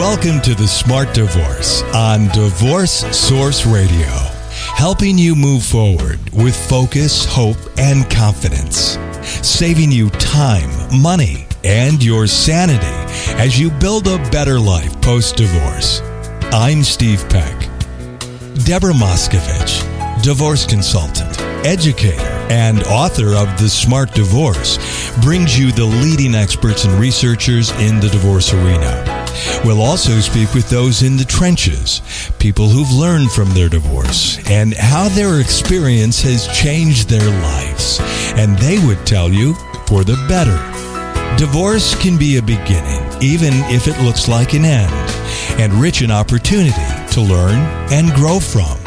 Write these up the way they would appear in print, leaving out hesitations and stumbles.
Welcome to The Smart Divorce on Divorce Source Radio, helping you move forward with focus, hope, and confidence, saving you time, money, and your sanity as you build a better life post-divorce. I'm Steve Peck. Deborah Moskovitch, divorce consultant, educator, and author of The Smart Divorce, brings you the leading experts and researchers in the divorce arena. We'll also speak with those in the trenches, people who've learned from their divorce and how their experience has changed their lives. And they would tell you for the better. Divorce can be a beginning, even if it looks like an end, and rich in opportunity to learn and grow from.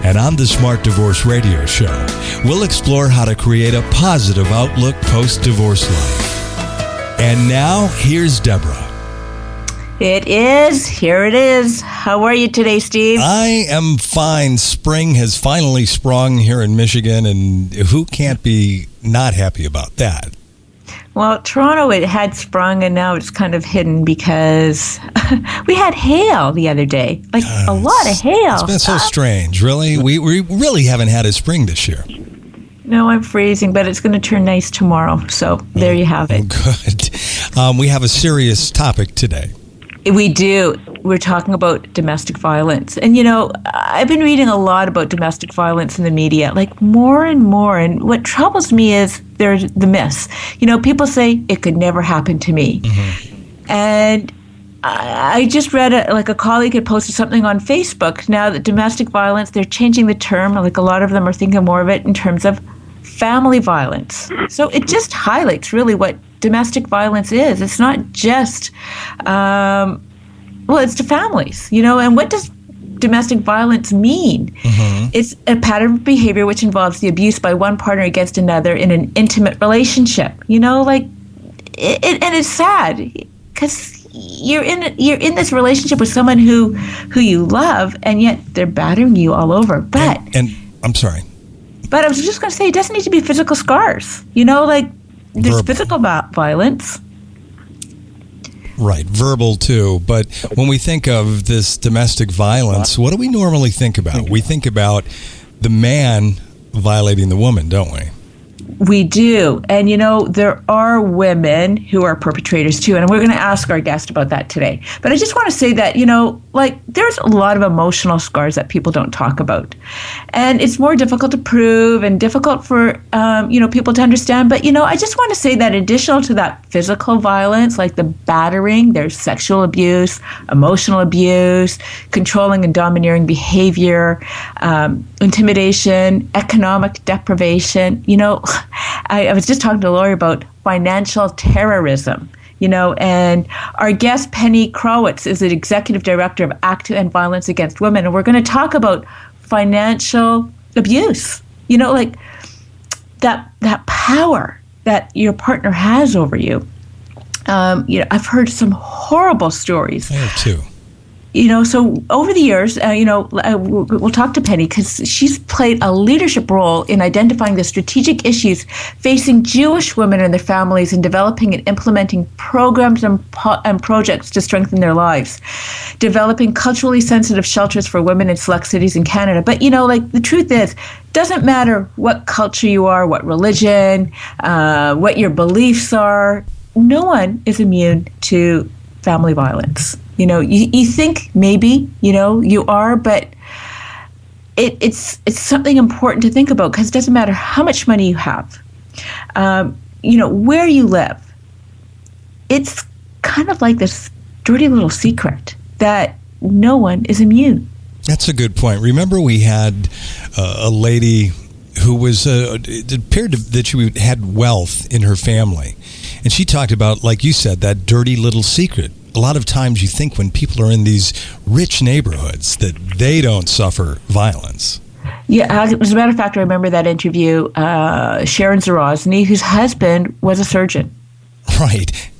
And on the Smart Divorce Radio Show, we'll explore how to create a positive outlook post-divorce life. And now, here's Deborah. It is. Here it is. How are you today, Steve? I am fine. Spring has finally sprung here in Michigan, and who can't be not happy about that? Well, Toronto, it had sprung, and now it's kind of hidden because we had hail the other day. Like, a lot of hail. It's been so strange, really. We really haven't had a spring this year. No, I'm freezing, but it's going to turn nice tomorrow. So there you have it. Good. We have a serious topic today. We do. We're talking about domestic violence. And, you know, I've been reading a lot about domestic violence in the media, like more and more. And what troubles me is there's the myths. You know, people say it could never happen to me. Mm-hmm. And I just read a colleague had posted something on Facebook now that domestic violence, they're changing the term. Like a lot of them are thinking more of it in terms of family violence. So it just highlights really what domestic violence is. It's not just, it's to families, you know, and what does domestic violence mean? Mm-hmm. It's a pattern of behavior which involves the abuse by one partner against another in an intimate relationship, you know, like, and it's sad because you're in this relationship with someone who you love, and yet they're battering you all over. But and I'm sorry. But I was just going to say, it doesn't need to be physical scars, you know, like, there's physical violence. Right, verbal too. But when we think of this domestic violence, what do we normally think about? We think about the man violating the woman, don't we? We do. And, you know, there are women who are perpetrators too. And we're going to ask our guest about that today. But I just want to say that, you know, like there's a lot of emotional scars that people don't talk about. And it's more difficult to prove and difficult for, people to understand. But, you know, I just want to say that additional to that physical violence, like the battering, there's sexual abuse, emotional abuse, controlling and domineering behavior, intimidation, economic deprivation. You know, I was just talking to a lawyer about financial terrorism, you know, and our guest, Penny Krawitz, is the executive director of Act to End Violence Against Women. And we're going to talk about financial abuse, you know, like that power that your partner has over you. I've heard some horrible stories. I have too. You know, so over the years, we'll talk to Penny because she's played a leadership role in identifying the strategic issues facing Jewish women and their families and developing and implementing programs and projects to strengthen their lives, developing culturally sensitive shelters for women in select cities in Canada. But, you know, like the truth is, doesn't matter what culture you are, what religion, what your beliefs are, no one is immune to family violence. You know, you think maybe, you know, you are, but it's something important to think about because it doesn't matter how much money you have, where you live. It's kind of like this dirty little secret that no one is immune. That's a good point. Remember we had a lady who was, it appeared that she had wealth in her family. And she talked about, like you said, that dirty little secret. A lot of times you think when people are in these rich neighborhoods that they don't suffer violence. Yeah, as a matter of fact, I remember that interview, Sharon Zarozny, whose husband was a surgeon. Right.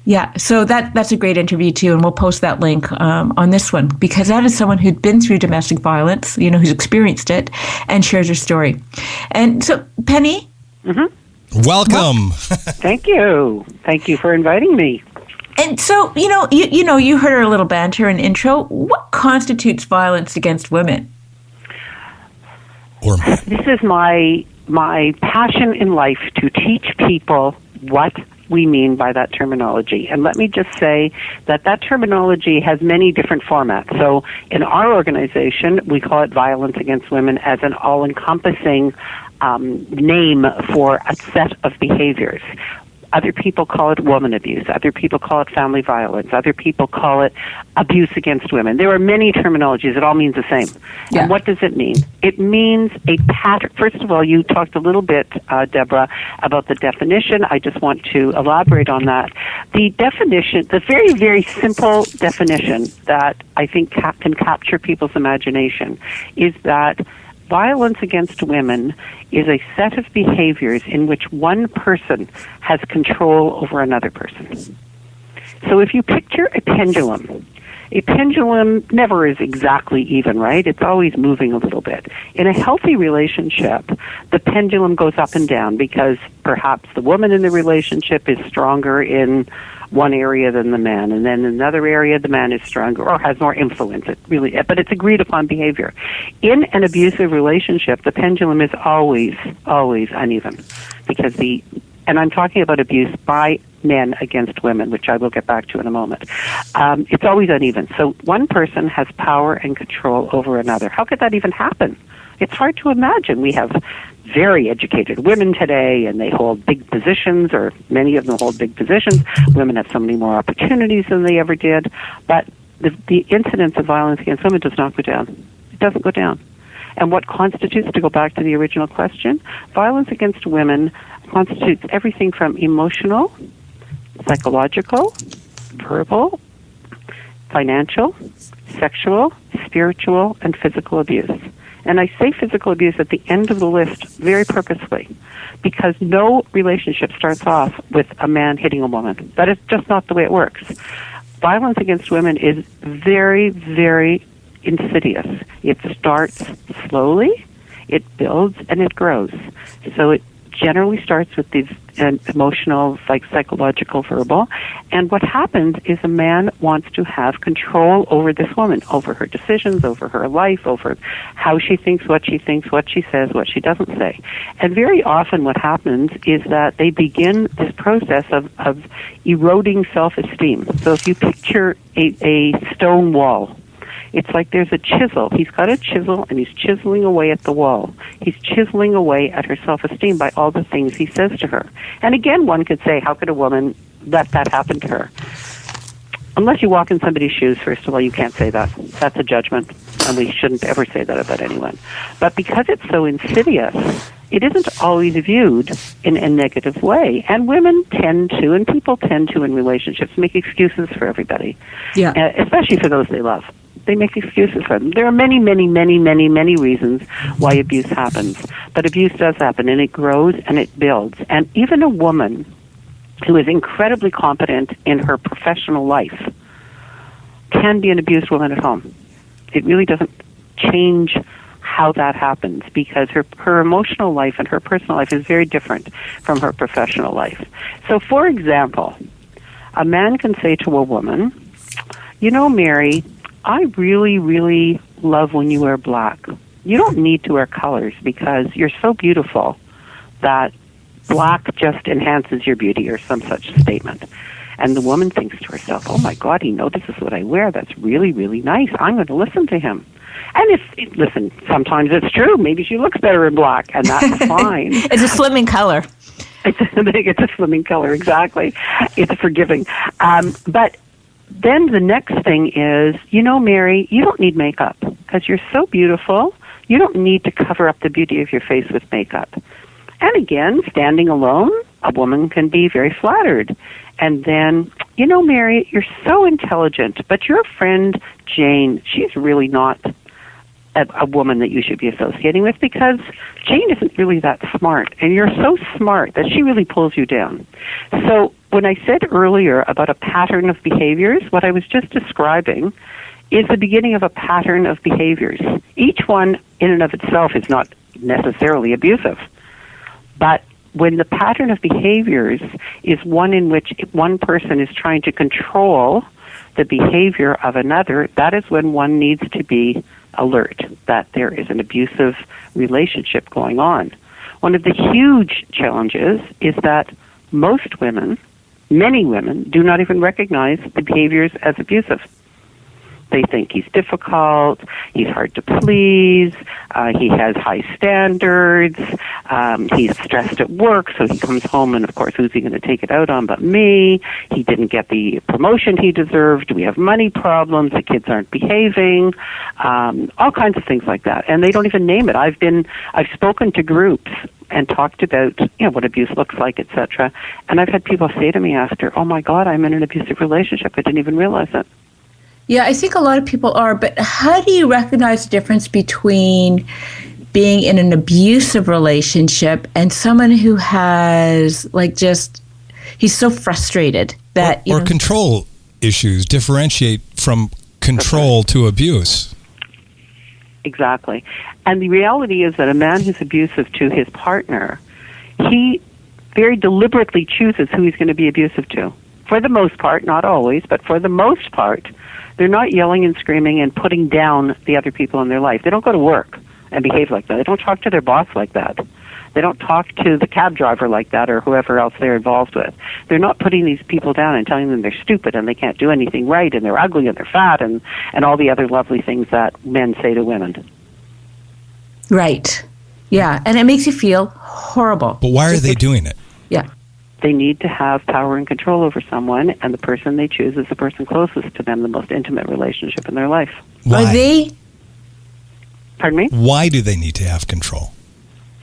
Yeah, so that's a great interview too, and we'll post that link on this one because that is someone who'd been through domestic violence, you know, who's experienced it, and shares her story. And so, Penny? Mm-hmm. Welcome. Thank you. Thank you for inviting me. And so, you heard our little banter and intro. What constitutes violence against women? Or men? This is my passion in life, to teach people what we mean by that terminology. And let me just say that terminology has many different formats. So in our organization, we call it violence against women as an all-encompassing name for a set of behaviors. Other people call it woman abuse. Other people call it family violence. Other people call it abuse against women. There are many terminologies. It all means the same. Yeah. And what does it mean? It means a pattern. First of all, you talked a little bit, Deborah, about the definition. I just want to elaborate on that. The definition, the very, very simple definition that I think can capture people's imagination is that violence against women is a set of behaviors in which one person has control over another person. So if you picture a pendulum never is exactly even, right? It's always moving a little bit. In a healthy relationship, the pendulum goes up and down because perhaps the woman in the relationship is stronger in one area than the man, and then in another area the man is stronger or has more influence. But it's agreed upon behavior. In an abusive relationship, the pendulum is always uneven because and I'm talking about abuse by men against women, which I will get back to in a moment. It's always uneven. So one person has power and control over another. How could that even happen? It's hard to imagine. We have very educated women today, and they hold big positions, or many of them hold big positions. Women have so many more opportunities than they ever did. But the incidence of violence against women does not go down. It doesn't go down. And what constitutes, to go back to the original question, violence against women constitutes everything from emotional, psychological, verbal, financial, sexual, spiritual, and physical abuse. And I say physical abuse at the end of the list very purposely, because no relationship starts off with a man hitting a woman. That is just not the way it works. Violence against women is very, very insidious. It starts slowly, it builds, and it grows. So it generally starts with these emotional, psychological, verbal. And what happens is a man wants to have control over this woman, over her decisions, over her life, over how she thinks, what she says, what she doesn't say. And very often what happens is that they begin this process of eroding self-esteem. So if you picture a stone wall, it's like there's a chisel. He's got a chisel, and he's chiseling away at the wall. He's chiseling away at her self-esteem by all the things he says to her. And again, one could say, how could a woman let that happen to her? Unless you walk in somebody's shoes, first of all, you can't say that. That's a judgment, and we shouldn't ever say that about anyone. But because it's so insidious, it isn't always viewed in a negative way. And women tend to, and people tend to in relationships, make excuses for everybody, especially for those they love. They make excuses for them. There are many, many, many, many, many reasons why abuse happens. But abuse does happen, and it grows and it builds. And even a woman who is incredibly competent in her professional life can be an abused woman at home. It really doesn't change how that happens, because her emotional life and her personal life is very different from her professional life. So, for example, a man can say to a woman, you know, Mary, I really, really love when you wear black. You don't need to wear colors because you're so beautiful that black just enhances your beauty, or some such statement. And the woman thinks to herself, oh my God, he notices what I wear. That's really, really nice. I'm going to listen to him. And listen, sometimes it's true. Maybe she looks better in black, and that's fine. It's a slimming color. It's a slimming color, exactly. It's forgiving. But then the next thing is, you know, Mary, you don't need makeup because you're so beautiful. You don't need to cover up the beauty of your face with makeup. And again, standing alone, a woman can be very flattered. And then, you know, Mary, you're so intelligent, but your friend Jane, she's really not a woman that you should be associating with because Jane isn't really that smart. And you're so smart that she really pulls you down. So when I said earlier about a pattern of behaviors, what I was just describing is the beginning of a pattern of behaviors. Each one in and of itself is not necessarily abusive, but when the pattern of behaviors is one in which one person is trying to control the behavior of another, that is when one needs to be alert that there is an abusive relationship going on. One of the huge challenges is that most women, many women, do not even recognize the behaviors as abusive. They think he's difficult, he's hard to please, he has high standards, he's stressed at work, so he comes home and, of course, who's he going to take it out on but me? He didn't get the promotion he deserved. We have money problems. The kids aren't behaving. All kinds of things like that. And they don't even name it. I've spoken to groups and talked about, what abuse looks like, etc. And I've had people say to me after, oh, my God, I'm in an abusive relationship. I didn't even realize it. Yeah, I think a lot of people are, but how do you recognize the difference between being in an abusive relationship and someone who has, he's so frustrated that... Or control issues differentiate from control to abuse. Exactly. And the reality is that a man who's abusive to his partner, he very deliberately chooses who he's going to be abusive to. For the most part, not always, but for the most part, they're not yelling and screaming and putting down the other people in their life. They don't go to work and behave like that. They don't talk to their boss like that. They don't talk to the cab driver like that or whoever else they're involved with. They're not putting these people down and telling them they're stupid and they can't do anything right and they're ugly and they're fat and all the other lovely things that men say to women. Right. Yeah, and it makes you feel horrible. But why are they doing it? Yeah. They need to have power and control over someone, and the person they choose is the person closest to them, the most intimate relationship in their life. Why? Are they... Pardon me? Why do they need to have control?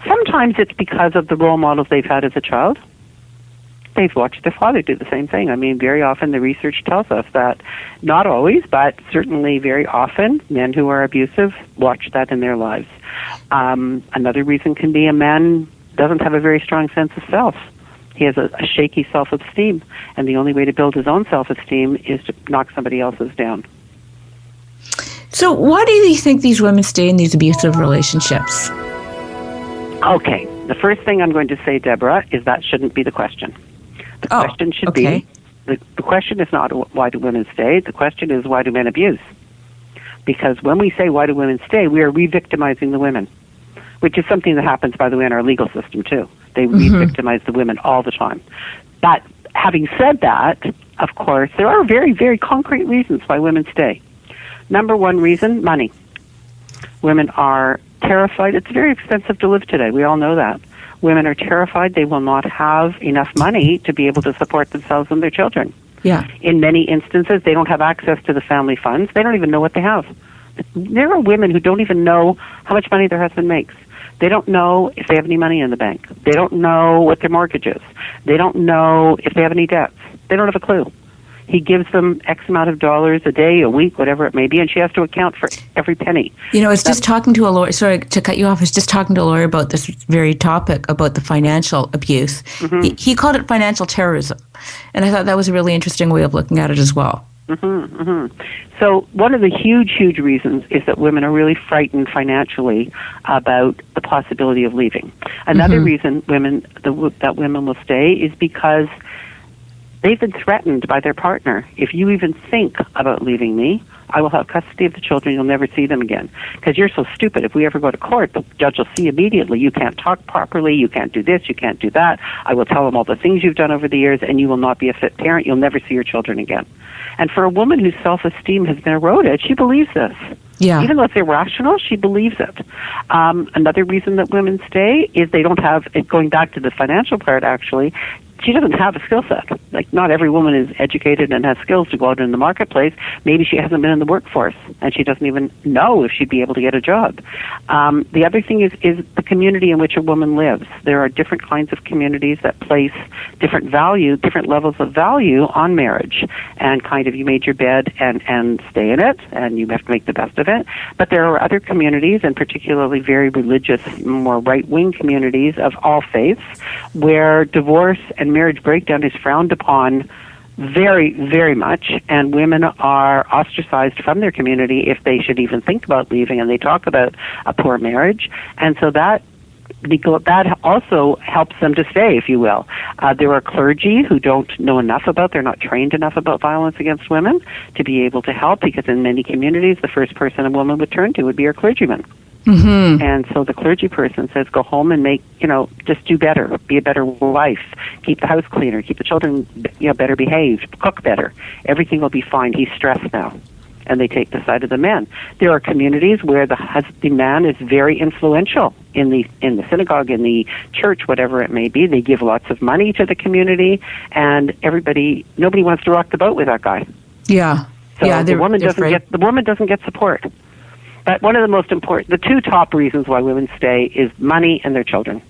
Sometimes it's because of the role models they've had as a child. They've watched their father do the same thing. I mean, very often the research tells us that, not always, but certainly very often, men who are abusive watch that in their lives. Another reason can be a man doesn't have a very strong sense of self. He has a shaky self-esteem, and the only way to build his own self-esteem is to knock somebody else's down. So why do you think these women stay in these abusive relationships? Okay, the first thing I'm going to say, Deborah, is that shouldn't be the question. The question should be, the question is not why do women stay, the question is why do men abuse? Because when we say why do women stay, we are re-victimizing the women, which is something that happens, by the way, in our legal system, too. They re-victimize the women all the time. But having said that, of course, there are very, very concrete reasons why women stay. Number one reason, money. Women are terrified. It's very expensive to live today. We all know that. Women are terrified they will not have enough money to be able to support themselves and their children. Yeah. In many instances, they don't have access to the family funds. They don't even know what they have. There are women who don't even know how much money their husband makes. They don't know if they have any money in the bank. They don't know what their mortgage is. They don't know if they have any debts. They don't have a clue. He gives them X amount of dollars a day, a week, whatever it may be, and she has to account for every penny. I was just talking to a lawyer, sorry to cut you off, I was just talking to a lawyer about this very topic, about the financial abuse. Mm-hmm. He called it financial terrorism, and I thought that was a really interesting way of looking at it as well. Mm-hmm, mm-hmm. So one of the huge, huge reasons is that women are really frightened financially about the possibility of leaving. Another reason that women will stay is because they've been threatened by their partner. If you even think about leaving me, I will have custody of the children. You'll never see them again. Because you're so stupid. If we ever go to court, the judge will see immediately. You can't talk properly. You can't do this. You can't do that. I will tell them all the things you've done over the years, and you will not be a fit parent. You'll never see your children again. And for a woman whose self-esteem has been eroded, she believes this. Yeah. Even though it's irrational, she believes it. Another reason that women stay is they don't have, going back to the financial part actually, she doesn't have a skill set. Like, not every woman is educated and has skills to go out in the marketplace. Maybe she hasn't been in the workforce, and she doesn't even know if she'd be able to get a job. The other thing is the community in which a woman lives. There are different kinds of communities that place different levels of value on marriage. And kind of, you made your bed and stay in it, and you have to make the best of it. But there are other communities, and particularly very religious, more right-wing communities of all faiths, where divorce and marriage breakdown is frowned upon very, very much, and women are ostracized from their community if they should even think about leaving, and they talk about a poor marriage. And so that that also helps them to stay, if you will. There are clergy who don't know enough they're not trained enough about violence against women to be able to help, because in many communities, the first person a woman would turn to would be her clergyman. Mm-hmm. And so the clergy person says, go home and just do better, be a better wife, keep the house cleaner, keep the children, better behaved, cook better. Everything will be fine. He's stressed now. And they take the side of the man. There are communities where the man is very influential in the synagogue, in the church, whatever it may be. They give lots of money to the community, and nobody wants to rock the boat with that guy. Yeah. So yeah, the woman doesn't get support. But one of the most important, the two top reasons why women stay is money and their children.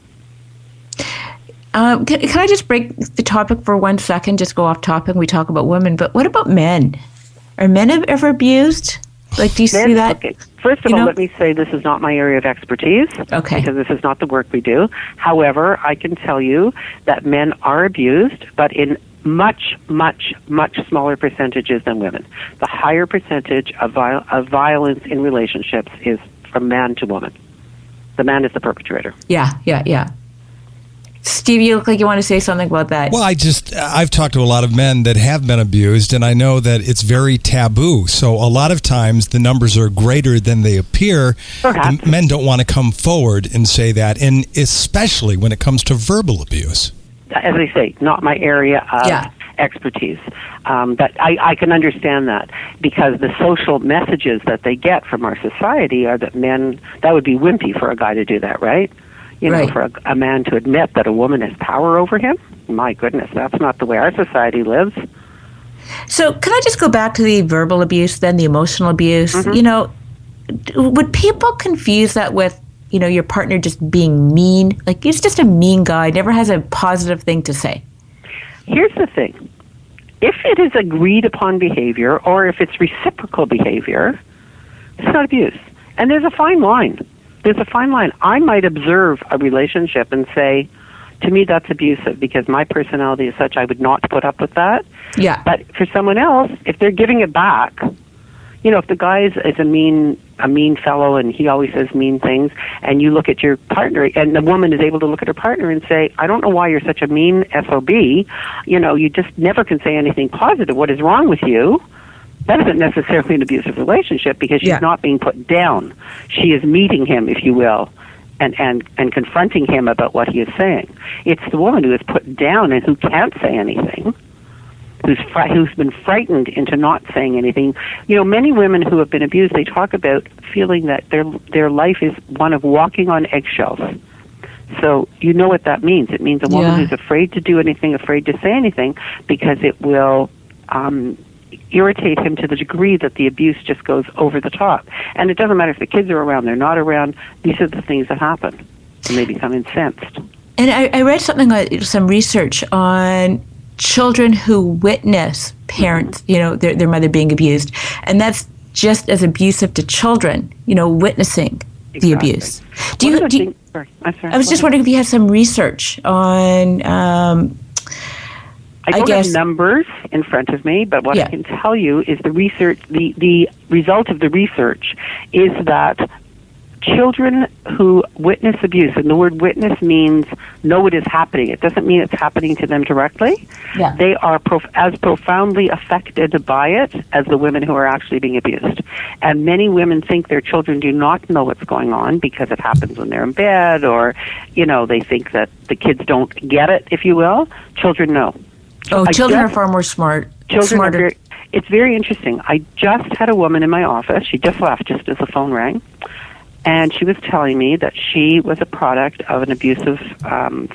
Can I just break the topic for 1 second? Just go off topic. We talk about women, but what about men? Are men ever abused? Like, do you see that? Okay. First of all, let me say this is not my area of expertise. Okay. Because this is not the work we do. However, I can tell you that men are abused, but in much, much, much smaller percentages than women. The higher percentage of violence in relationships is from man to woman. The man is the perpetrator. Yeah. Steve, you look like you want to say something about that. Well, I've talked to a lot of men that have been abused, and I know that it's very taboo. So a lot of times the numbers are greater than they appear. Perhaps. Men don't want to come forward and say that, and especially when it comes to verbal abuse. As I say, not my area of expertise. But I can understand that, because the social messages that they get from our society are that that would be wimpy for a guy to do that, right? For a man to admit that a woman has power over him, my goodness, that's not the way our society lives. So can I just go back to the verbal abuse, then the emotional abuse? Mm-hmm. Would people confuse that with, your partner just being mean? Like, he's just a mean guy, never has a positive thing to say. Here's the thing. If it is agreed upon behavior, or if it's reciprocal behavior, it's not abuse. And there's a fine line. I might observe a relationship and say, to me, that's abusive, because my personality is such I would not put up with that. Yeah. But for someone else, if they're giving it back, if the guy is a mean fellow and he always says mean things, and you look at your partner, and the woman is able to look at her partner and say, I don't know why you're such a mean SOB. You just never can say anything positive. What is wrong with you? That isn't necessarily an abusive relationship, because she's not being put down. She is meeting him, if you will, and confronting him about what he is saying. It's the woman who is put down and who can't say anything, who's been frightened into not saying anything. Many women who have been abused, they talk about feeling that their life is one of walking on eggshells. So you know what that means. It means a woman who's afraid to do anything, afraid to say anything, because it will irritate him to the degree that the abuse just goes over the top. And it doesn't matter if the kids are around, they're not around. These are the things that happen, and they become incensed. And I read some research on children who witness parents, their mother being abused, and that's just as abusive to children, witnessing the abuse. I was just wondering if you had some research on. I don't have numbers in front of me, but what I can tell you is the research. The result of the research is that children who witness abuse, and the word witness means know it is happening. It doesn't mean it's happening to them directly. Yeah. They are as profoundly affected by it as the women who are actually being abused. And many women think their children do not know what's going on because it happens when they're in bed, or, they think that the kids don't get it, if you will. Children know. Children are far more smarter. It's very interesting. I just had a woman in my office. She just left just as the phone rang. And she was telling me that she was a product of an abusive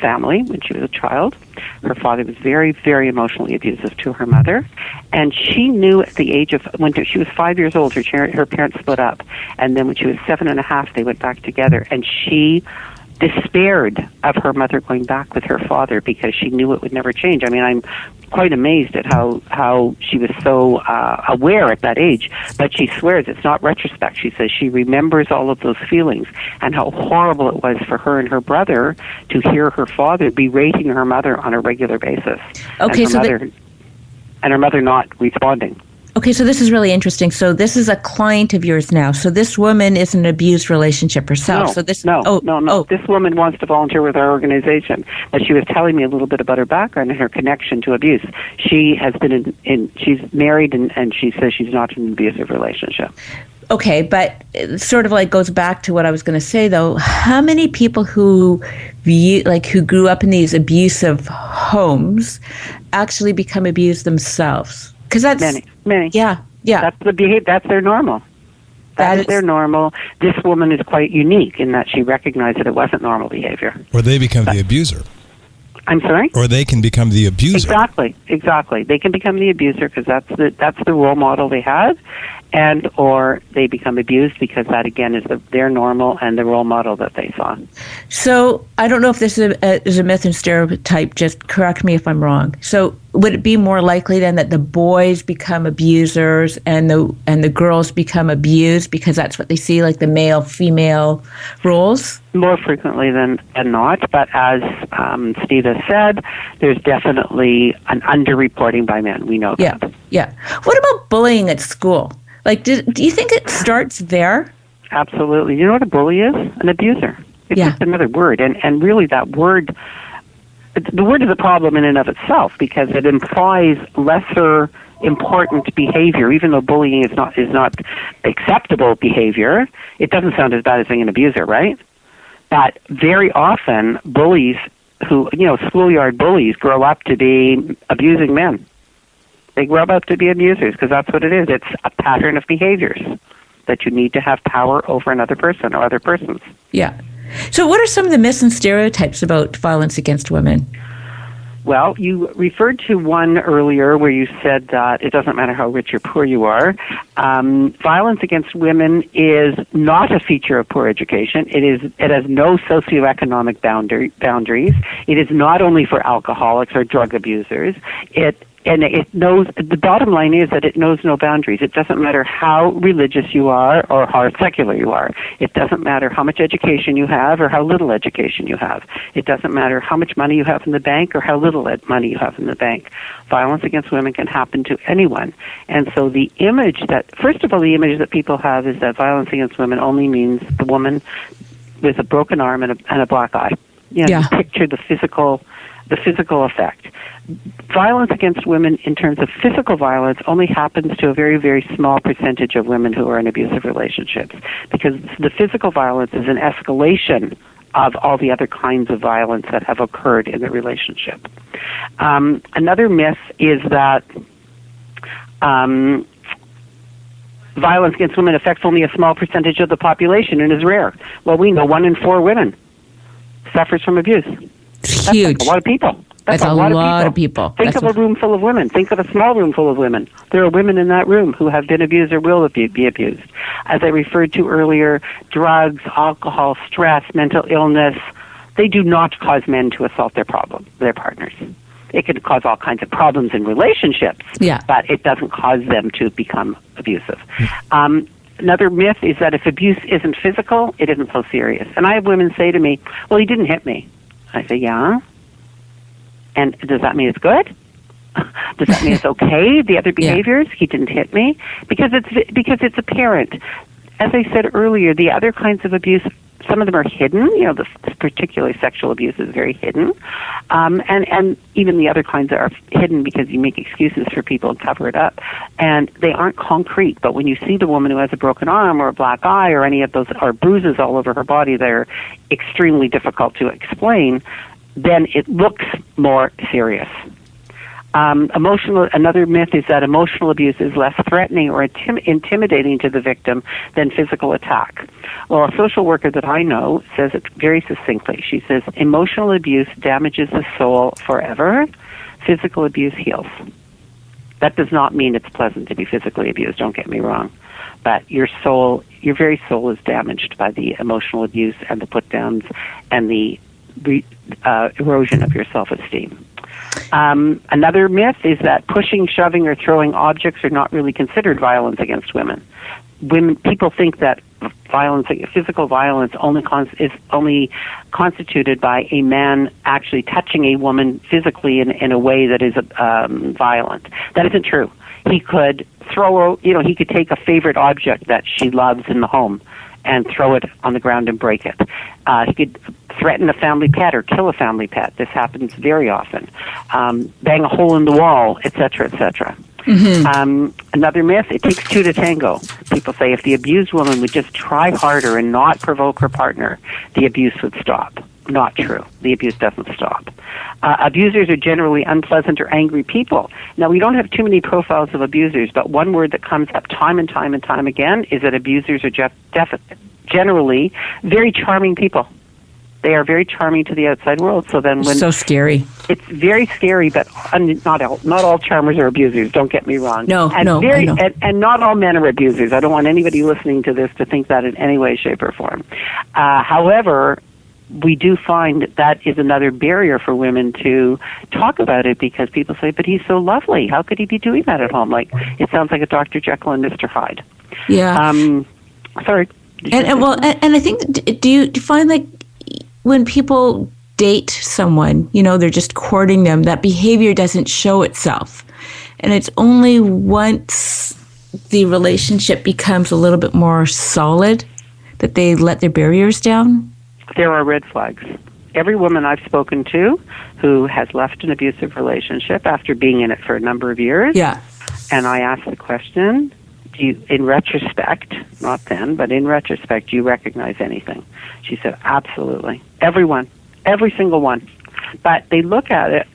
family when she was a child. Her father was very, very emotionally abusive to her mother. And she knew at the age of, when she was 5 years old, her parents split up. And then when she was 7.5, they went back together. And she despaired of her mother going back with her father because she knew it would never change. I mean, I'm quite amazed at how she was so aware at that age. But she swears it's not retrospect. She says she remembers all of those feelings and how horrible it was for her and her brother to hear her father berating her mother on a regular basis. Okay, and her mother not responding. Okay, Okay, so this is really interesting. So this is a client of yours now. So this woman is in an abused relationship herself. No. This woman wants to volunteer with our organization, but she was telling me a little bit about her background and her connection to abuse. She has been she's married, and she says she's not in an abusive relationship. Okay, but it sort of like goes back to what I was going to say, though. How many people who grew up in these abusive homes actually become abused themselves? Because that's many. Yeah. That's the behavior. That's their normal. That is their normal. This woman is quite unique in that she recognized that it wasn't normal behavior. Or they become the abuser. I'm sorry? Or they can become the abuser. Exactly. They can become the abuser because that's the role model they had, and or they become abused because that again is their normal and the role model that they saw. So I don't know if this is a myth and stereotype. Just correct me if I'm wrong. So would it be more likely then that the boys become abusers and the girls become abused because that's what they see, like the male-female roles? More frequently than not, but as Steve has said, there's definitely an underreporting by men. We know that. Yeah. What about bullying at school? Like, do you think it starts there? Absolutely. You know what a bully is? An abuser. It's just another word. And really that word, the word is a problem in and of itself because it implies lesser important behavior. Even though bullying is not acceptable behavior, it doesn't sound as bad as being an abuser, right? But very often, bullies schoolyard bullies grow up to be abusing men. They grow up to be abusers because that's what it is. It's a pattern of behaviors that you need to have power over another person or other persons. Yeah. So what are some of the myths and stereotypes about violence against women? Well, you referred to one earlier where you said that it doesn't matter how rich or poor you are. Violence against women is not a feature of poor education. It has no socioeconomic boundaries. It is not only for alcoholics or drug abusers. It knows, the bottom line is that it knows no boundaries. It doesn't matter how religious you are or how secular you are. It doesn't matter how much education you have or how little education you have. It doesn't matter how much money you have in the bank or how little money you have in the bank. Violence against women can happen to anyone. And so the image that people have is that violence against women only means the woman with a broken arm and a black eye. You picture the physical effect. Violence against women in terms of physical violence only happens to a very, very small percentage of women who are in abusive relationships because the physical violence is an escalation of all the other kinds of violence that have occurred in the relationship. Another myth is that violence against women affects only a small percentage of the population and is rare. Well, we know 1 in 4 women suffers from abuse. It's huge. That's a lot of people. That's a lot of people. Think of a room full of women. Think of a small room full of women. There are women in that room who have been abused or will be abused. As I referred to earlier, drugs, alcohol, stress, mental illness, they do not cause men to assault their partners. It can cause all kinds of problems in relationships, but it doesn't cause them to become abusive. Another myth is that if abuse isn't physical, it isn't so serious. And I have women say to me, well, he didn't hit me. I say, yeah. And does that mean it's good? Does that mean it's okay? The other behaviors, he didn't hit me, because it's apparent. As I said earlier, the other kinds of abuse, some of them are hidden. Particularly sexual abuse is very hidden, and even the other kinds are hidden because you make excuses for people and cover it up, and they aren't concrete. But when you see the woman who has a broken arm or a black eye or any of those, or bruises all over her body that are extremely difficult to explain, then it looks more serious. Another myth is that emotional abuse is less threatening or intimidating to the victim than physical attack. Well, a social worker that I know says it very succinctly. She says, emotional abuse damages the soul forever. Physical abuse heals. That does not mean it's pleasant to be physically abused, don't get me wrong. But your very soul is damaged by the emotional abuse and the put-downs and the erosion of your self-esteem. Another myth is that pushing, shoving, or throwing objects are not really considered violence against women. People think that physical violence is only constituted by a man actually touching a woman physically in a way that is violent. That isn't true. He could he could take a favorite object that she loves in the home and throw it on the ground and break it. He could threaten a family pet or kill a family pet. This happens very often. Bang a hole in the wall, et cetera, et cetera. Another myth, it takes two to tango. People say if the abused woman would just try harder and not provoke her partner, the abuse would stop. Not true. The abuse doesn't stop. Abusers are generally unpleasant or angry people. Now, we don't have too many profiles of abusers, but one word that comes up time and time and time again is that abusers are generally very charming people. They are very charming to the outside world. So then, so scary. It's very scary, but not all charmers are abusers. Don't get me wrong. No, I know. And not all men are abusers. I don't want anybody listening to this to think that in any way, shape, or form. However, we do find that is another barrier for women to talk about it, because people say, "But he's so lovely. How could he be doing that at home?" Like, it sounds like a Dr. Jekyll and Mr. Hyde. Yeah. Sorry. And I think, do you find like when people date someone, they're just courting them, that behavior doesn't show itself. And it's only once the relationship becomes a little bit more solid that they let their barriers down? There are red flags. Every woman I've spoken to who has left an abusive relationship after being in it for a number of years, and I ask the question, do you, in retrospect, not then, but in retrospect, do you recognize anything? She said, absolutely. Everyone. Every single one. But they look at it,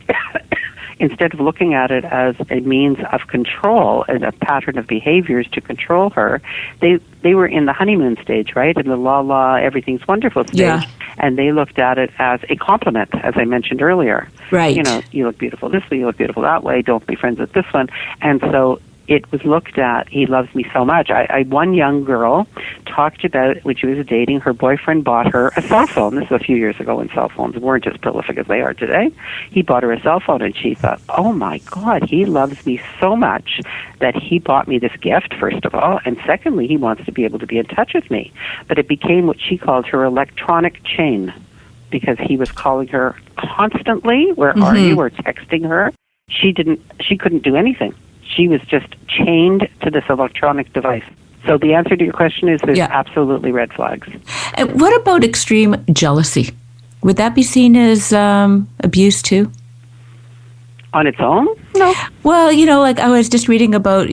instead of looking at it as a means of control and a pattern of behaviors to control her, they were in the honeymoon stage, right? In the la-la, everything's wonderful stage. Yeah. And they looked at it as a compliment, as I mentioned earlier. Right. You look beautiful this way, you look beautiful that way, don't be friends with this one. And so it was looked at, he loves me so much. One young girl talked about when she was dating, her boyfriend bought her a cell phone. This was a few years ago when cell phones weren't as prolific as they are today. He bought her a cell phone, and she thought, oh my God, he loves me so much that he bought me this gift, first of all, and secondly, he wants to be able to be in touch with me. But it became what she called her electronic chain, because he was calling her constantly, where are you, or texting her. She couldn't do anything. She was just chained to this electronic device. So the answer to your question is there's absolutely red flags. And what about extreme jealousy? Would that be seen as abuse too? On its own? No. Well, like I was just reading about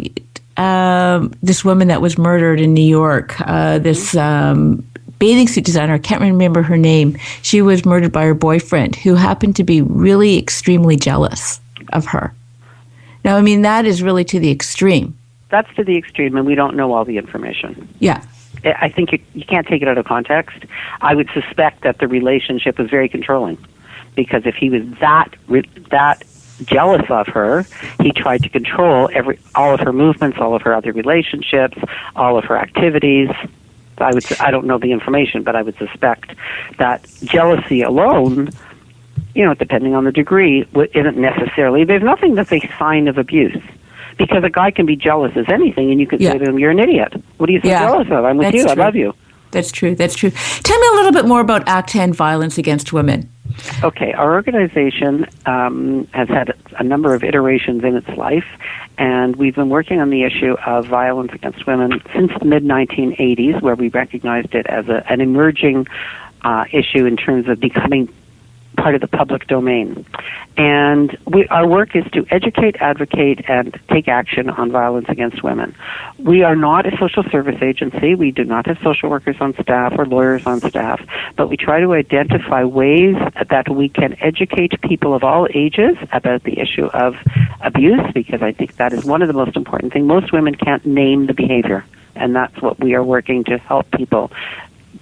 this woman that was murdered in New York, this bathing suit designer, I can't remember her name. She was murdered by her boyfriend, who happened to be really extremely jealous of her. Now, I mean, that is really to the extreme. That's to the extreme, and we don't know all the information. Yeah. I think you can't take it out of context. I would suspect that the relationship was very controlling, because if he was that jealous of her, he tried to control all of her movements, all of her other relationships, all of her activities. I don't know the information, but I would suspect that jealousy alone, depending on the degree, isn't necessarily, there's nothing that's a sign of abuse. Because a guy can be jealous as anything, and you can say to him, you're an idiot. What are you so jealous of? I'm with you. True. I love you. That's true. That's true. Tell me a little bit more about Act 10 violence against women. Okay. Our organization has had a number of iterations in its life, and we've been working on the issue of violence against women since the mid-1980s, where we recognized it as an emerging issue in terms of becoming part of the public domain. And our work is to educate, advocate, and take action on violence against women. We are not a social service agency. We do not have social workers on staff or lawyers on staff, but we try to identify ways that we can educate people of all ages about the issue of abuse, because I think that is one of the most important things. Most women can't name the behavior, and that's what we are working to help people.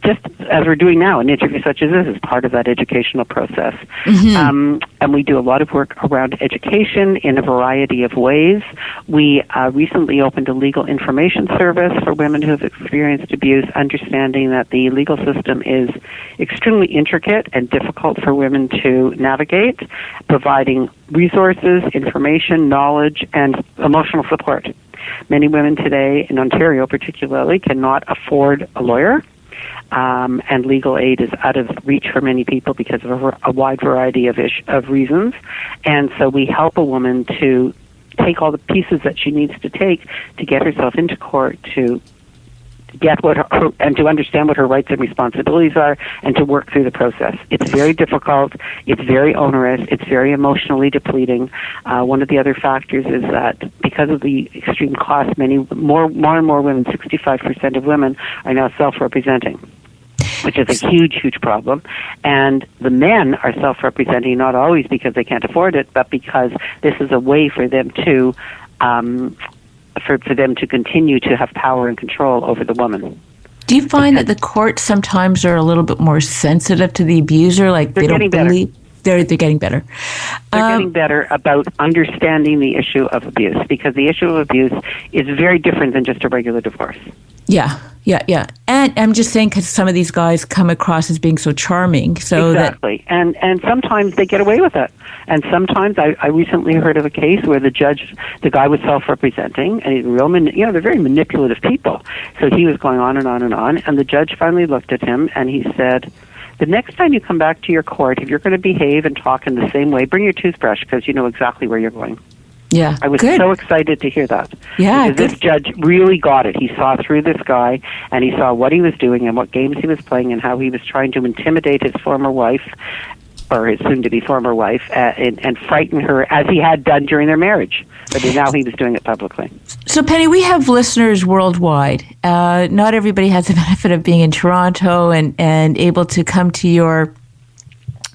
Just as we're doing now, an interview such as this is part of that educational process. And we do a lot of work around education in a variety of ways. We recently opened a legal information service for women who have experienced abuse, understanding that the legal system is extremely intricate and difficult for women to navigate, providing resources, information, knowledge, and emotional support. Many women today, in Ontario particularly, cannot afford a lawyer. And legal aid is out of reach for many people because of a wide variety of reasons. And so we help a woman to take all the pieces that she needs to take to get herself into court to get what her, and to understand what her rights and responsibilities are, and to work through the process. It's very difficult. It's very onerous. It's very emotionally depleting. One of the other factors is that because of the extreme cost, more and more women, 65% of women, are now self-representing, which is a huge, huge problem. And the men are self-representing not always because they can't afford it, but because this is a way for them to for them to continue to have power and control over the woman. Do you find that the courts sometimes are a little bit more sensitive to the abuser? Like they don't believe they're getting better. They're getting better about understanding the issue of abuse, because the issue of abuse is very different than just a regular divorce. Yeah. And I'm just saying because some of these guys come across as being so charming. So exactly. And sometimes they get away with it. And sometimes I recently heard of a case where the guy was self-representing, and he's they're very manipulative people. So he was going on and on and on, and the judge finally looked at him and he said, the next time you come back to your court, if you're going to behave and talk in the same way, bring your toothbrush because you know exactly where you're going. Yeah, I was so excited to hear that. Yeah, because this judge really got it. He saw through this guy, and he saw what he was doing and what games he was playing and how he was trying to intimidate his former wife, or his soon-to-be former wife, and frighten her as he had done during their marriage. But now he was doing it publicly. So, Penny, we have listeners worldwide. Not everybody has the benefit of being in Toronto and able to come to your,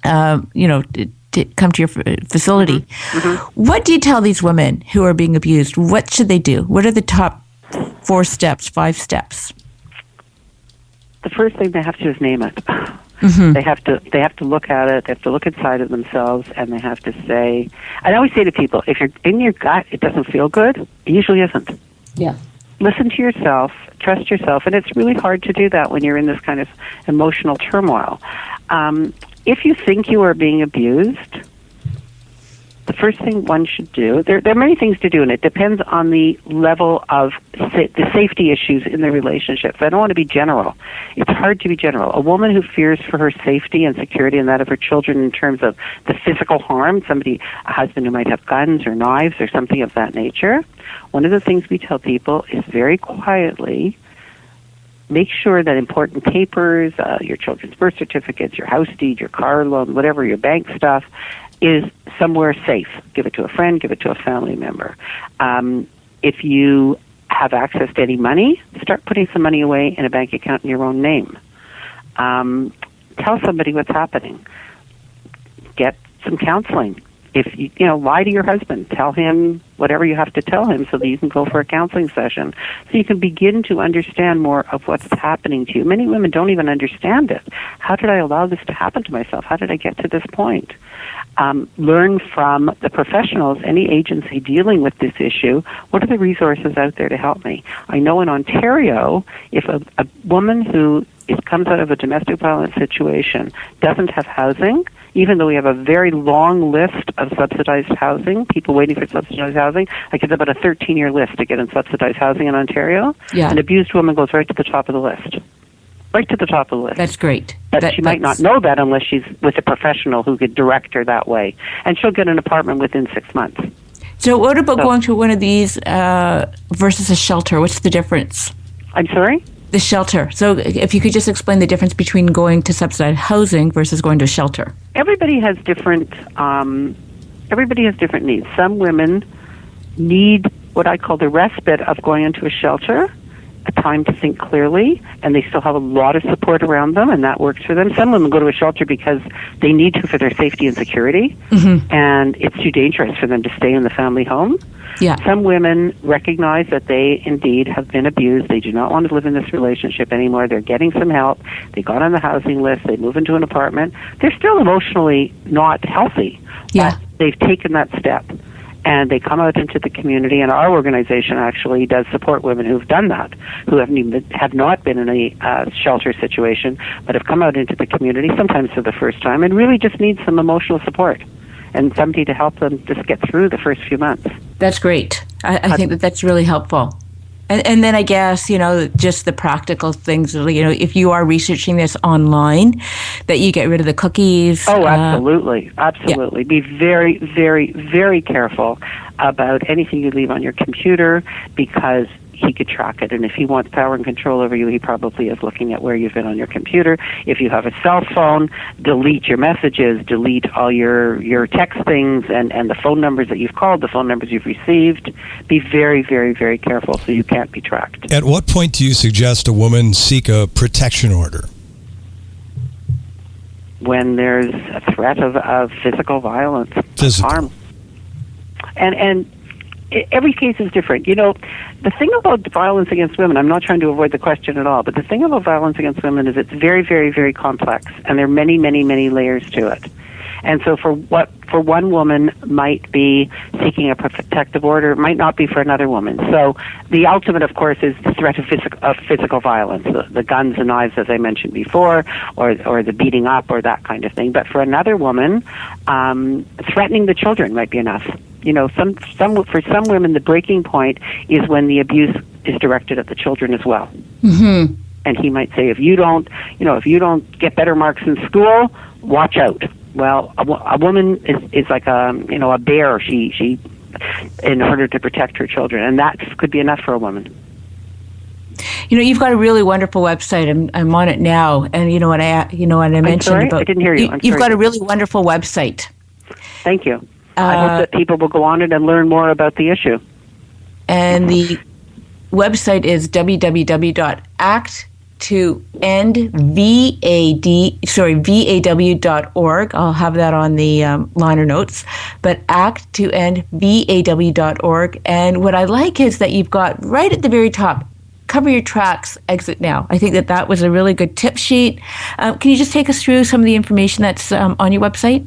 to come to your facility. Mm-hmm. What do you tell these women who are being abused? What should they do? What are the top 5 steps? The first thing they have to do is name it. Mm-hmm. They have to look at it. They have to look inside of themselves, and they have to say. I always say to people, if you're in your gut, it doesn't feel good. It usually isn't. Yeah. Listen to yourself. Trust yourself, and it's really hard to do that when you're in this kind of emotional turmoil. If you think you are being abused, the first thing one should do, there are many things to do, and it depends on the level of the safety issues in the relationship. So I don't want to be general. It's hard to be general. A woman who fears for her safety and security and that of her children in terms of the physical harm, a husband who might have guns or knives or something of that nature, one of the things we tell people is very quietly, make sure that important papers, your children's birth certificates, your house deed, your car loan, whatever, your bank stuff, is somewhere safe. Give it to a friend, give it to a family member. If you have access to any money, start putting some money away in a bank account in your own name. Tell somebody what's happening. Get some counseling. If you lie to your husband, tell him whatever you have to tell him so that you can go for a counseling session. So you can begin to understand more of what's happening to you. Many women don't even understand it. How did I allow this to happen to myself? How did I get to this point? Learn from the professionals, any agency dealing with this issue. What are the resources out there to help me? I know in Ontario, if a woman who comes out of a domestic violence situation doesn't have housing, even though we have a very long list of subsidized housing, people waiting for subsidized housing, like it's about a 13-year list to get in subsidized housing in Ontario, an abused woman goes right to the top of the list. Right to the top of the list. That's great. But she might not know that unless she's with a professional who could direct her that way. And she'll get an apartment within 6 months. So what about going to one of these versus a shelter? What's the difference? I'm sorry? The shelter. So if you could just explain the difference between going to subsidized housing versus going to a shelter. Everybody has different needs. Some women need what I call the respite of going into a shelter, a time to think clearly, and they still have a lot of support around them, and that works for them. Some women go to a shelter because they need to for their safety and security, and it's too dangerous for them to stay in the family home. Yeah. Some women recognize that they indeed have been abused. They do not want to live in this relationship anymore. They're getting some help. They got on the housing list. They move into an apartment. They're still emotionally not healthy. Yeah. But they've taken that step. And they come out into the community, and our organization actually does support women who've done that, who have not been in a shelter situation, but have come out into the community, sometimes for the first time, and really just need some emotional support and somebody to help them just get through the first few months. That's great. I think that's really helpful. And then I guess, just the practical things, if you are researching this online, that you get rid of the cookies. Oh, absolutely. Absolutely. Yeah. Be very, very, very careful about anything you leave on your computer, because he could track it. And if he wants power and control over you, he probably is looking at where you've been on your computer. If you have a cell phone, delete your messages, delete all your text things and the phone numbers that you've called, the phone numbers you've received. Be very, very, very careful so you can't be tracked. At what point do you suggest a woman seek a protection order? When there's a threat of physical violence, harm. And every case is different. The thing about violence against women, I'm not trying to avoid the question at all, but the thing about violence against women is it's very, very, very complex, and there are many, many, many layers to it. And so for one woman might be seeking a protective order, might not be for another woman. So the ultimate, of course, is the threat of physical violence, the guns and knives, as I mentioned before, or the beating up or that kind of thing. But for another woman, threatening the children might be enough. For some women, the breaking point is when the abuse is directed at the children as well. Mm-hmm. And he might say, if you don't get better marks in school, watch out. Well, a woman is like a bear. She in order to protect her children, and that could be enough for a woman. You've got a really wonderful website. I'm on it now, and what I mentioned sorry? about. I didn't hear you. You've got a really wonderful website. Thank you. I hope that people will go on it and learn more about the issue. And the website is VAW.org. I'll have that on the liner notes. But ACTToEndVAW.org. And what I like is that you've got right at the very top, cover your tracks, exit now. I think that was a really good tip sheet. Can you just take us through some of the information that's on your website?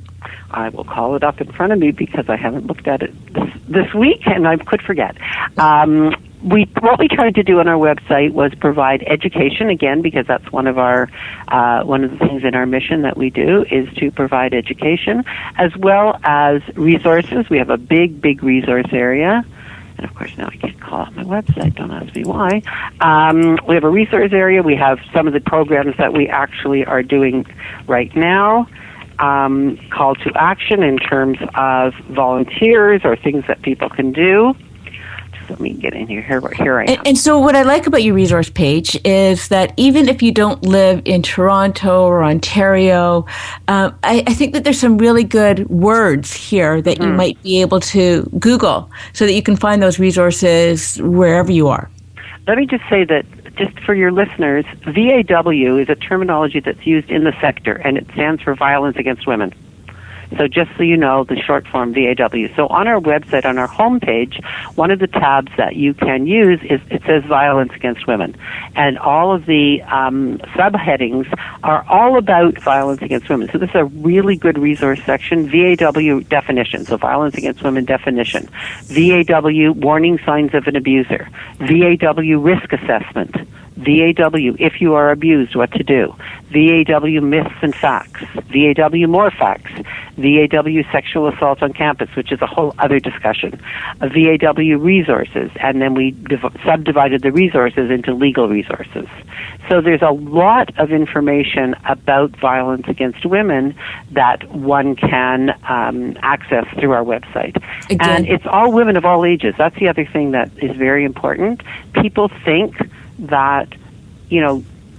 I will call it up in front of me because I haven't looked at it this week and I could forget. What we tried to do on our website was provide education, again, because that's one of the things in our mission that we do is to provide education, as well as resources. We have a big resource area. And, of course, now I can't call out my website. Don't ask me why. We have a resource area. We have some of the programs that we actually are doing right now. Call to action in terms of volunteers or things that people can do. Just let me get in here. Here I am. And so what I like about your resource page is that even if you don't live in Toronto or Ontario, I think that there's some really good words here that you might be able to Google so that you can find those resources wherever you are. Let me just say that, just for your listeners, VAW is a terminology that's used in the sector, and it stands for Violence Against Women. So just so you know, the short form, VAW. So on our website, on our homepage, one of the tabs that you can use it says Violence Against Women. And all of the subheadings are all about violence against women. So this is a really good resource section. VAW definition, so Violence Against Women definition. VAW warning signs of an abuser. VAW risk assessment. VAW, if you are abused, what to do. VAW myths and facts. VAW more facts. VAW sexual assault on campus, which is a whole other discussion. VAW resources, and then we subdivided the resources into legal resources. So there's a lot of information about violence against women that one can access through our website. Again. And it's all women of all ages. That's the other thing that is very important. People think that,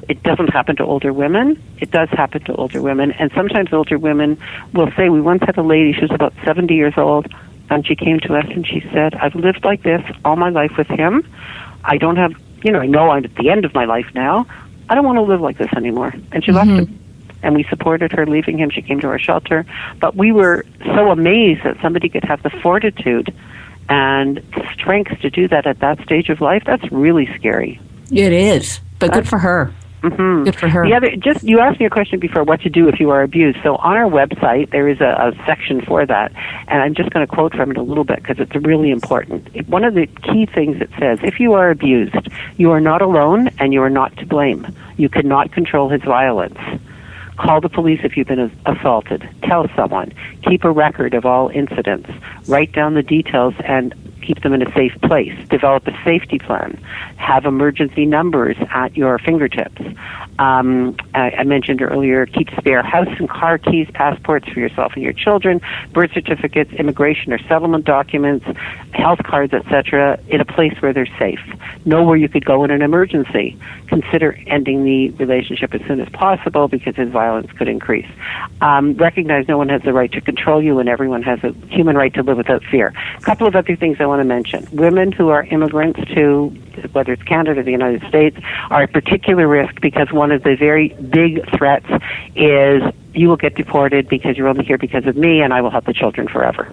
it doesn't happen to older women. It does happen to older women. And sometimes older women will say, we once had a lady, she was about 70 years old, and she came to us and she said, I've lived like this all my life with him. I don't have, I know I'm at the end of my life now. I don't want to live like this anymore. And she left him. And we supported her leaving him. She came to our shelter. But we were so amazed that somebody could have the fortitude and strength to do that at that stage of life. That's really scary. It is, but good for her. Mm-hmm. Good for her. You asked me a question before, what to do if you are abused. So on our website, there is a section for that, and I'm just going to quote from it a little bit because it's really important. One of the key things it says, if you are abused, you are not alone and you are not to blame. You cannot control his violence. Call the police if you've been assaulted. Tell someone. Keep a record of all incidents. Write down the details and keep them in a safe place, develop a safety plan, have emergency numbers at your fingertips. I mentioned earlier, keep spare house and car keys, passports for yourself and your children, birth certificates, immigration or settlement documents, health cards, etc., in a place where they're safe. Know where you could go in an emergency. Consider ending the relationship as soon as possible because his violence could increase. Recognize no one has the right to control you and everyone has a human right to live without fear. A couple of other things I want to mention. Women who are immigrants to, whether it's Canada or the United States, are at particular risk because one of the very big threats is you will get deported because you're only here because of me and I will have the children forever.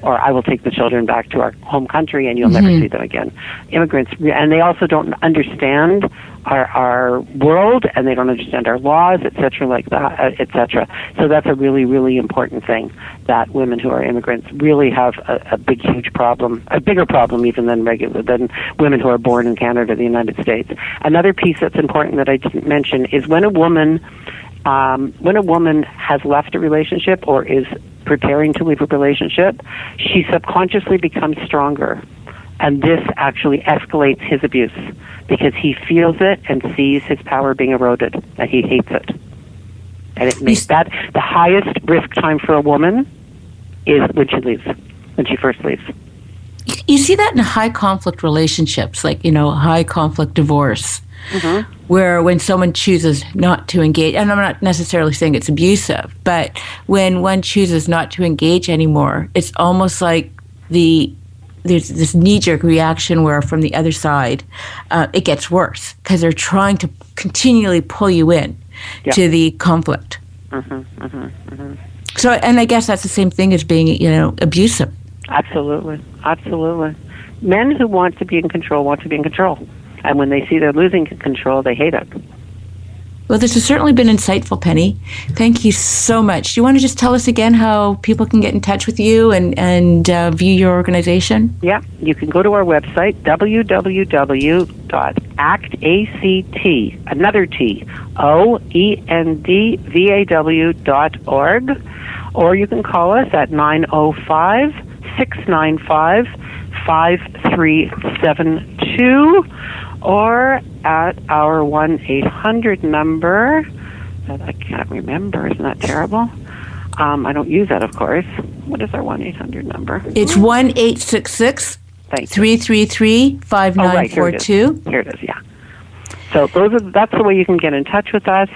Or I will take the children back to our home country and you'll never see them again. Immigrants, and they also don't understand our world and they don't understand our laws, etc., like that, etc. So that's a really, really important thing, that women who are immigrants really have a big, huge problem, a bigger problem even than women who are born in Canada or the United States. Another piece that's important that I didn't mention is when a woman has left a relationship or is preparing to leave a relationship, she subconsciously becomes stronger. And this actually escalates his abuse because he feels it and sees his power being eroded, and he hates it. And it makes that the highest risk time for a woman is when she leaves, when she first leaves. You see that in high conflict relationships, like, high conflict divorce, where when someone chooses not to engage, and I'm not necessarily saying it's abusive, but when one chooses not to engage anymore, it's almost like there's this knee-jerk reaction where from the other side, it gets worse because they're trying to continually pull you in to the conflict. So, and I guess that's the same thing as being, abusive. Absolutely. Men who want to be in control want to be in control. And when they see they're losing control, they hate it. Well, this has certainly been insightful, Penny. Thank you so much. Do you want to just tell us again how people can get in touch with you and view your organization? Yeah, you can go to our website, oendvaw.org, or you can call us at 905-695-5372, or at our 1-800 number that I can't remember. Isn't that terrible? I don't use that, of course. What is our 1-800 number? It's 1-866-333-5942. Here it is, yeah. So that's the way you can get in touch with us,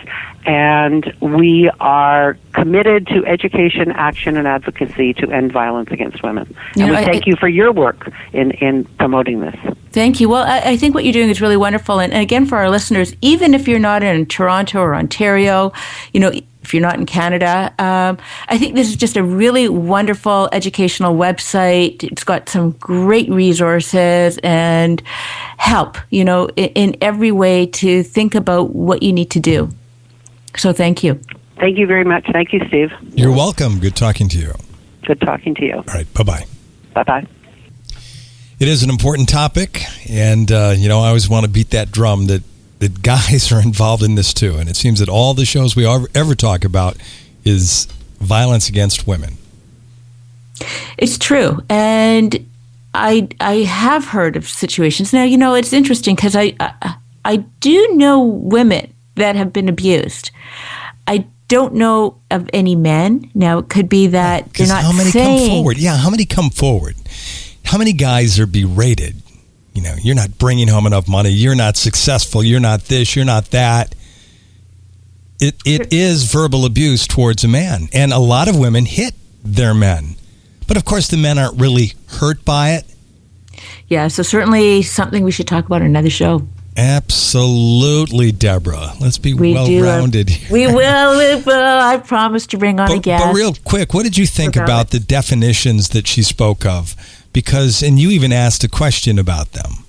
and we are committed to education, action, and advocacy to end violence against women. And we thank you for your work in promoting this. Thank you. Well, I think what you're doing is really wonderful. And again, for our listeners, even if you're not in Toronto or Ontario, if you're not in Canada, I think this is just a really wonderful educational website. It's got some great resources and help, in every way to think about what you need to do. So thank you. Thank you very much. Thank you, Steve. You're welcome. Good talking to you. Good talking to you. All right. Bye-bye. Bye-bye. It is an important topic, and, I always want to beat that drum that guys are involved in this too. And it seems that all the shows we ever talk about is violence against women. It's true. And I have heard of situations. Now, it's interesting because I do know women that have been abused. I don't know of any men. Now, it could be that they're not saying. How many come forward? Yeah, how many come forward? How many guys are berated? You're not bringing home enough money. You're not successful. You're not this. You're not that. It is verbal abuse towards a man. And a lot of women hit their men. But, of course, the men aren't really hurt by it. Yeah, so certainly something we should talk about in another show. Absolutely, Deborah. Let's be well-rounded here. We will. I promise to bring on a guest. But real quick, what did you think about the definitions that she spoke of? And you even asked a question about them.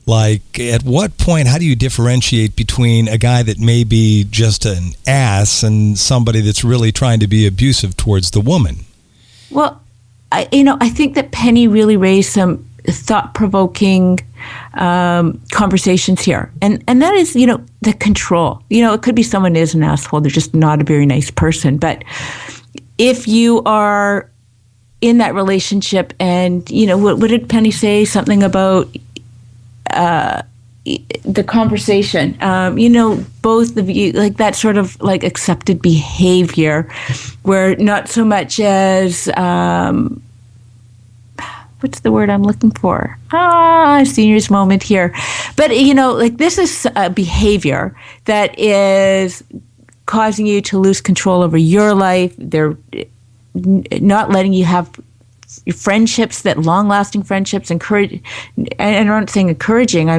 Like, at what point, how do you differentiate between a guy that may be just an ass and somebody that's really trying to be abusive towards the woman? Well, I think that Penny really raised some thought-provoking conversations here. And that is, the control. It could be someone is an asshole. They're just not a very nice person. But if you are in that relationship, and what did Penny say? Something about the conversation. Both of you, like that sort of like accepted behavior, where not so much as what's the word I'm looking for? Senior's moment here. But, like this is a behavior that is causing you to lose control over your life. They're not letting you have friendships, that long-lasting friendships. And I'm not saying encouraging.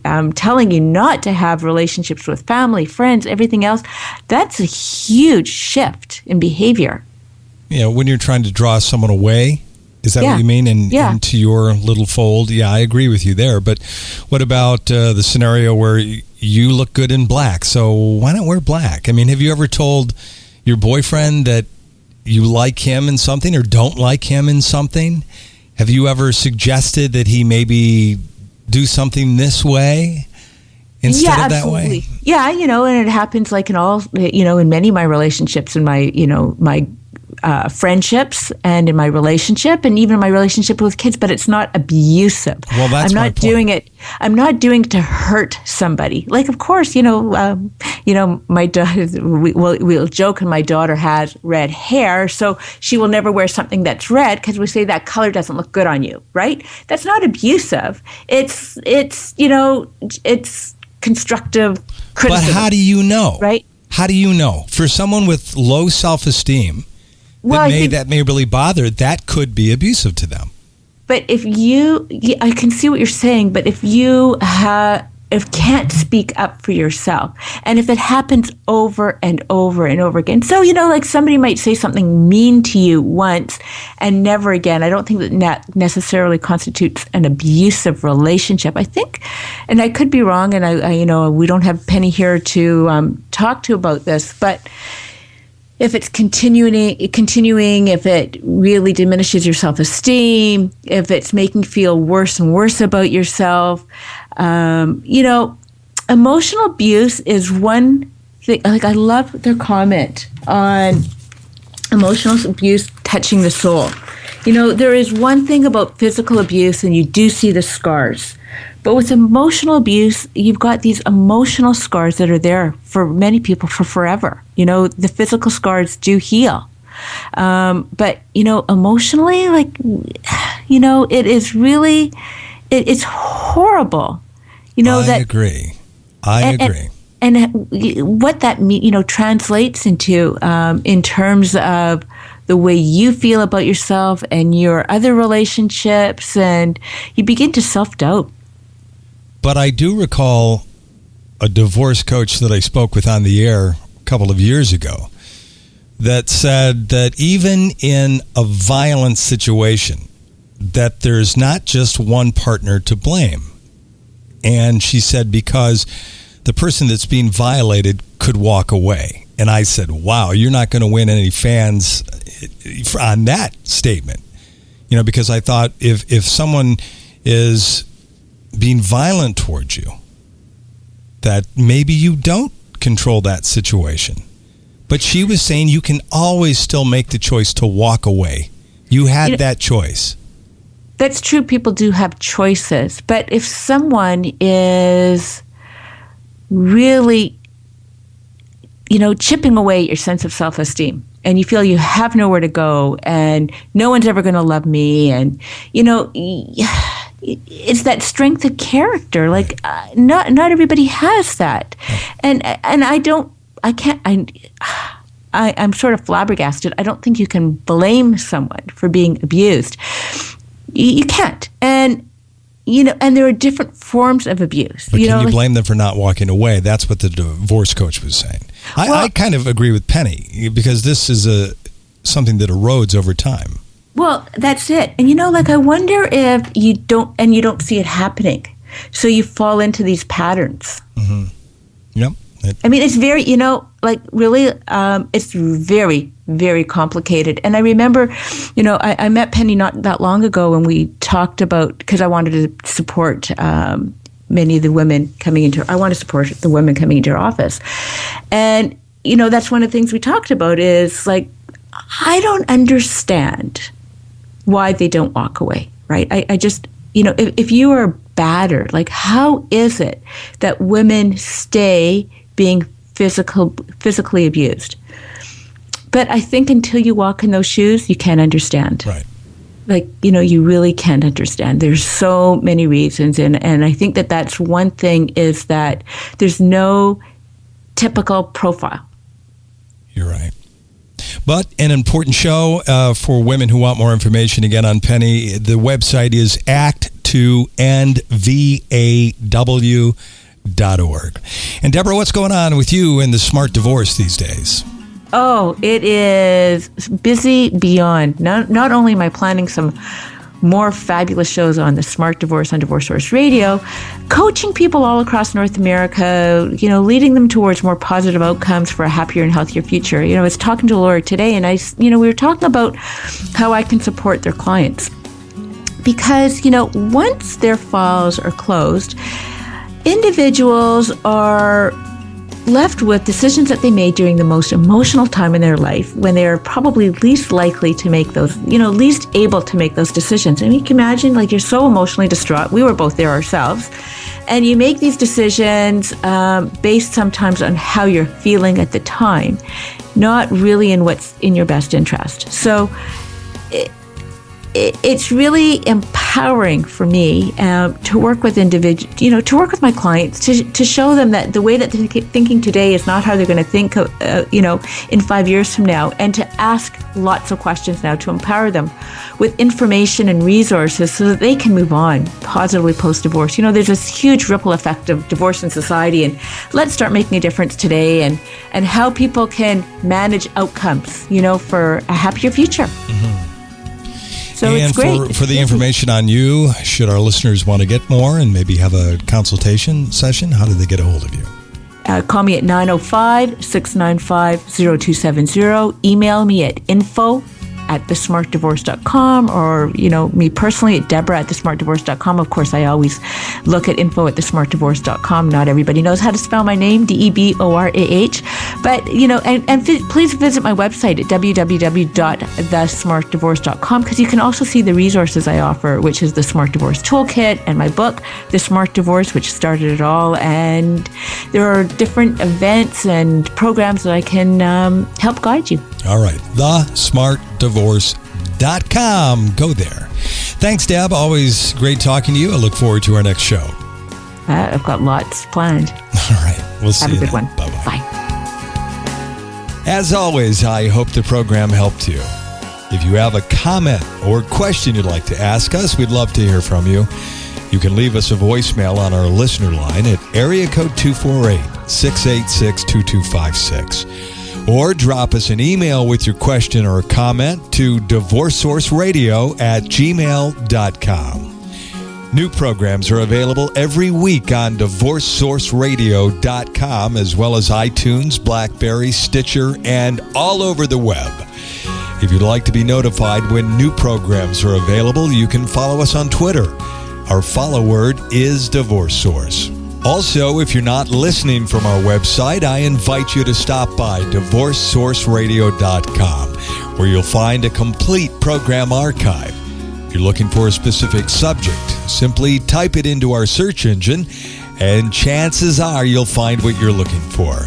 I'm telling you not to have relationships with family, friends, everything else. That's a huge shift in behavior. When you're trying to draw someone away. Is that what you mean? Into your little fold? Yeah, I agree with you there. But what about the scenario where you look good in black? So why not wear black? I mean, have you ever told your boyfriend that you like him in something or don't like him in something? Have you ever suggested that he maybe do something this way instead of that way? Yeah, and it happens like in all, in many of my relationships and my, my friendships and in my relationship and even in my relationship with kids, but it's not abusive. Well, that's my point. I'm not doing it to hurt somebody. Like, of course, my daughter, we'll joke, and my daughter has red hair, so she will never wear something that's red because we say that color doesn't look good on you, right? That's not abusive. It's constructive criticism. But how do you know? Right? How do you know? For someone with low self-esteem, that may really bother, that could be abusive to them. But if I can see what you're saying, but if you can't speak up for yourself, and if it happens over and over and over again, so, like somebody might say something mean to you once and never again, I don't think that necessarily constitutes an abusive relationship. I think, and I could be wrong, and I we don't have Penny here to talk to about this, but if it's continuing, if it really diminishes your self-esteem, if it's making you feel worse and worse about yourself, emotional abuse is one thing. Like, I love their comment on emotional abuse touching the soul. There is one thing about physical abuse, and you do see the scars. But with emotional abuse, you've got these emotional scars that are there for many people for forever. The physical scars do heal. But, emotionally, like, it is really, it's horrible. I agree. And what that translates into in terms of the way you feel about yourself and your other relationships, and you begin to self-doubt. But I do recall a divorce coach that I spoke with on the air a couple of years ago that said that even in a violent situation, that there's not just one partner to blame. And she said because the person that's being violated could walk away. And I said, wow, you're not going to win any fans on that statement. Because I thought if someone is being violent towards you, that maybe you don't control that situation. But she was saying you can always still make the choice to walk away. You had that choice. That's true. People do have choices. But if someone is really, chipping away at your sense of self-esteem, and you feel you have nowhere to go, and no one's ever going to love me, and, it's that strength of character. Like, not everybody has that. And I'm sort of flabbergasted. I don't think you can blame someone for being abused. You can't. And, and there are different forms of abuse. But can you blame them for not walking away? That's what the divorce coach was saying. I kind of agree with Penny, because this is something that erodes over time. Well, that's it. And, I wonder if you don't see it happening. So you fall into these patterns. Mm-hmm. Yep. I mean, it's very, really, it's very, very complicated. And I remember, I met Penny not that long ago, and we talked about, because I wanted to support many of the women coming into her office. And, that's one of the things we talked about is, like, I don't understand why they don't walk away, right? I just, if you are battered, like how is it that women stay being physically abused? But I think until you walk in those shoes, you can't understand. Right. Like, you really can't understand. There's so many reasons. And I think that that's one thing, is that there's no typical profile. You're right. But an important show for women who want more information. Again, on Penny, the website is act2ndvaw.org. And Deborah, what's going on with you in the Smart Divorce these days? Oh, it is busy beyond. Not only am I planning some more fabulous shows on the Smart Divorce on Divorce Source Radio, coaching people all across North America, leading them towards more positive outcomes for a happier and healthier future. I was talking to a lawyer today, and we were talking about how I can support their clients. Because, once their files are closed, individuals are left with decisions that they made during the most emotional time in their life, when they're probably least likely to make those, least able to make those decisions. I mean, you can imagine, like, you're so emotionally distraught. We were both there ourselves. And you make these decisions based sometimes on how you're feeling at the time, not really in what's in your best interest. So it's really empowering for me to work with individuals, to work with my clients, to show them that the way that they're thinking today is not how they're going to think, in 5 years from now, and to ask lots of questions now to empower them with information and resources so that they can move on positively post-divorce. There's this huge ripple effect of divorce in society, and let's start making a difference today, and how people can manage outcomes, for a happier future. Mm-hmm. So and it's great. For the information on you, should our listeners want to get more and maybe have a consultation session, how do they get a hold of you? Call me at 905-695-0270. Email me at info@thesmartdivorce.com, or, me personally at Deborah@thesmartdivorce.com. Of course, I always look at info@thesmartdivorce.com. Not everybody knows how to spell my name, DEBORAH. But, please visit my website at www.thesmartdivorce.com, because you can also see the resources I offer, which is the Smart Divorce Toolkit and my book, The Smart Divorce, which started it all. And there are different events and programs that I can help guide you. All right. TheSmartDivorce.com. Go there. Thanks, Deb. Always great talking to you. I look forward to our next show. I've got lots planned. All right. We'll see you. Have a good one. Bye-bye. Bye. As always, I hope the program helped you. If you have a comment or question you'd like to ask us, we'd love to hear from you. You can leave us a voicemail on our listener line at area code 248-686-2256. Or drop us an email with your question or comment to divorcesourceradio@gmail.com. New programs are available every week on divorcesourceradio.com, as well as iTunes, BlackBerry, Stitcher, and all over the web. If you'd like to be notified when new programs are available, you can follow us on Twitter. Our follow word is Divorce Source. Also, if you're not listening from our website, I invite you to stop by divorcesourceradio.com, where you'll find a complete program archive. If you're looking for a specific subject, simply type it into our search engine, and chances are you'll find what you're looking for.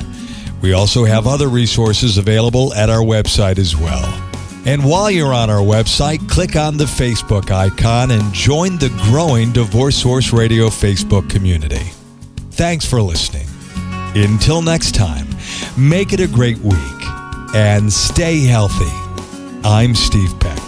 We also have other resources available at our website as well. And while you're on our website, click on the Facebook icon and join the growing Divorce Source Radio Facebook community. Thanks for listening. Until next time, make it a great week and stay healthy. I'm Steve Peck.